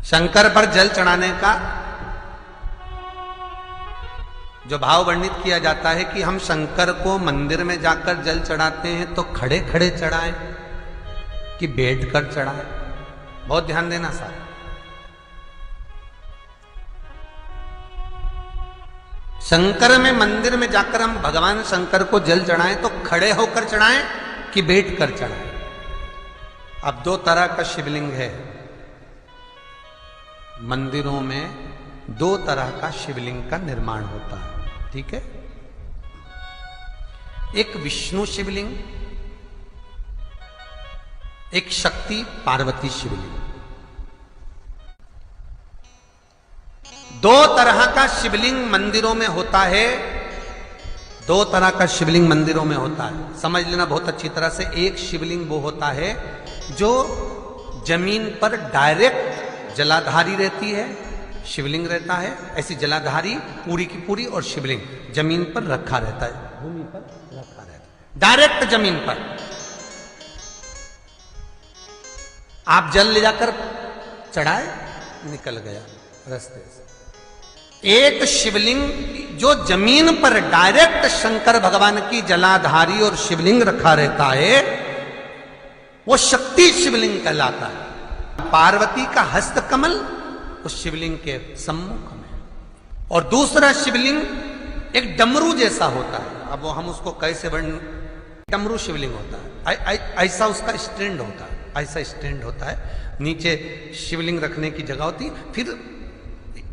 शंकर पर जल चढ़ाने का जो भाव वर्णित किया जाता है कि हम शंकर को मंदिर में जाकर जल चढ़ाते हैं तो खड़े खड़े चढ़ाएं कि बैठकर चढ़ाएं। बहुत ध्यान देना साहब। शंकर में मंदिर में जाकर हम भगवान शंकर को जल चढ़ाएं तो खड़े होकर चढ़ाएं कि बैठकर चढ़ाएं। अब दो तरह का शिवलिंग है मंदिरों में, दो तरह का शिवलिंग का निर्माण होता है, ठीक है। एक विष्णु शिवलिंग, एक शक्ति पार्वती शिवलिंग। दो तरह का शिवलिंग मंदिरों में होता है, दो तरह का शिवलिंग मंदिरों में होता है, समझ लेना बहुत अच्छी तरह से। एक शिवलिंग वो होता है जो जमीन पर डायरेक्ट जलाधारी रहती है, शिवलिंग रहता है, ऐसी जलाधारी पूरी की पूरी, और शिवलिंग जमीन पर रखा रहता है, भूमि पर रखा रहता है, डायरेक्ट जमीन पर। आप जल ले जाकर चढ़ाए, निकल गया रास्ते से। एक शिवलिंग जो जमीन पर डायरेक्ट शंकर भगवान की जलाधारी और शिवलिंग रखा रहता है, वो शक्ति शिवलिंग कहलाता है। पार्वती का हस्त कमल उस शिवलिंग के सम्मुख में, और दूसरा शिवलिंग एक डमरू जैसा होता है। अब वो हम उसको कैसे वर्णन, डमरू शिवलिंग होता है, ऐसा उसका स्टैंड होता है, ऐसा स्टैंड होता है, नीचे शिवलिंग रखने की जगह होती, फिर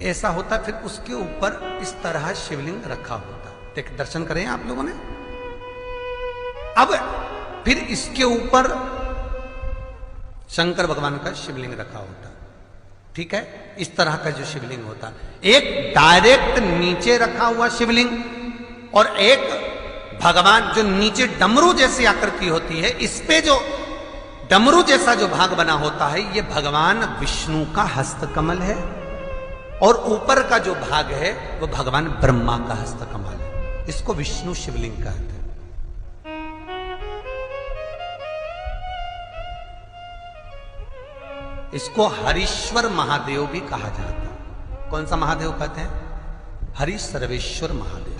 ऐसा होता है, फिर उसके ऊपर इस तरह शिवलिंग रखा होता है। देख, दर्शन करें आप लोगों ने। अब फिर इसके ऊपर शंकर भगवान का शिवलिंग रखा होता है, ठीक है। इस तरह का जो शिवलिंग होता है, एक डायरेक्ट नीचे रखा हुआ शिवलिंग, और एक भगवान जो नीचे डमरू जैसी आकृति होती है, इस पे जो डमरू जैसा जो भाग बना होता है, ये भगवान विष्णु का हस्तकमल है, और ऊपर का जो भाग है वो भगवान ब्रह्मा का हस्तकमल है। इसको विष्णु शिवलिंग कहते हैं। इसको हरीश्वर महादेव भी कहा जाता है। कौन सा महादेव कहते हैं? हरि सर्वेश्वर महादेव।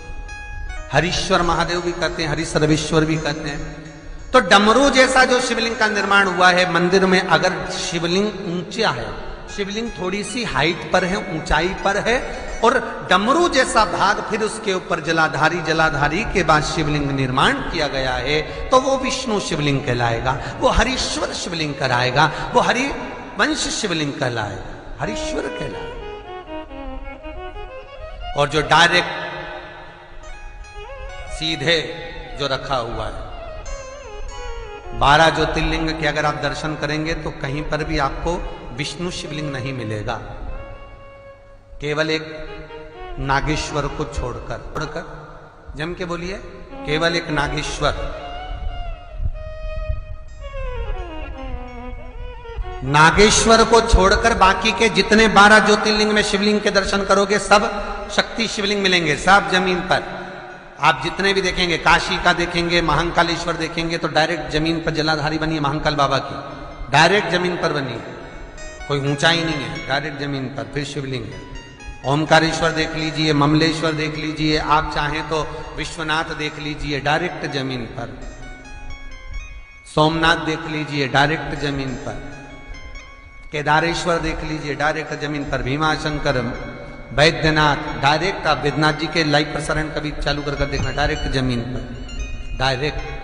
हरीश्वर महादेव भी कहते हैं, हरि सर्वेश्वर भी कहते हैं। तो डमरू जैसा जो शिवलिंग का निर्माण हुआ है मंदिर में, अगर शिवलिंग ऊंचा है, शिवलिंग थोड़ी सी हाइट पर है, ऊंचाई पर है, और डमरू जैसा भाग फिर उसके ऊपर जलाधारी के बाद शिवलिंग निर्माण किया गया है, तो वो विष्णु शिवलिंग कहलाएगा, वो हरीश्वर शिवलिंग कहलाएगा, वो हरि वंश शिवलिंग कहलाएगा, हरीश्वर कहलाएगा। और जो डायरेक्ट सीधे जो रखा हुआ है, 12 ज्योतिर्लिंग के अगर आप दर्शन करेंगे तो कहीं पर भी आपको विष्णु शिवलिंग नहीं मिलेगा, केवल एक नागेश्वर को छोड़कर जम के बोलिए, केवल एक नागेश्वर। नागेश्वर को छोड़कर बाकी के जितने 12 ज्योतिर्लिंग में शिवलिंग के दर्शन करोगे सब शक्ति शिवलिंग मिलेंगे, सब जमीन पर। आप जितने भी देखेंगे, काशी का देखेंगे, महाकालेश्वर देखेंगे, तो डायरेक्ट जमीन पर जलाधारी बनी है महाकाल बाबा की, डायरेक्ट जमीन पर बनी है, कोई ऊंचाई नहीं है, डायरेक्ट जमीन पर फिर शिवलिंग है। ओमकारेश्वर देख लीजिए, ममलेश्वर देख लीजिए, आप चाहें तो विश्वनाथ देख लीजिए, डायरेक्ट जमीन पर। सोमनाथ देख लीजिए, डायरेक्ट जमीन पर। केदारेश्वर देख लीजिए, डायरेक्ट जमीन पर। भीमाशंकर, वैद्यनाथ, डायरेक्ट। आप वैद्यनाथ जी के लाइव प्रसारण कभी चालू कर देखना, डायरेक्ट जमीन पर, डायरेक्ट।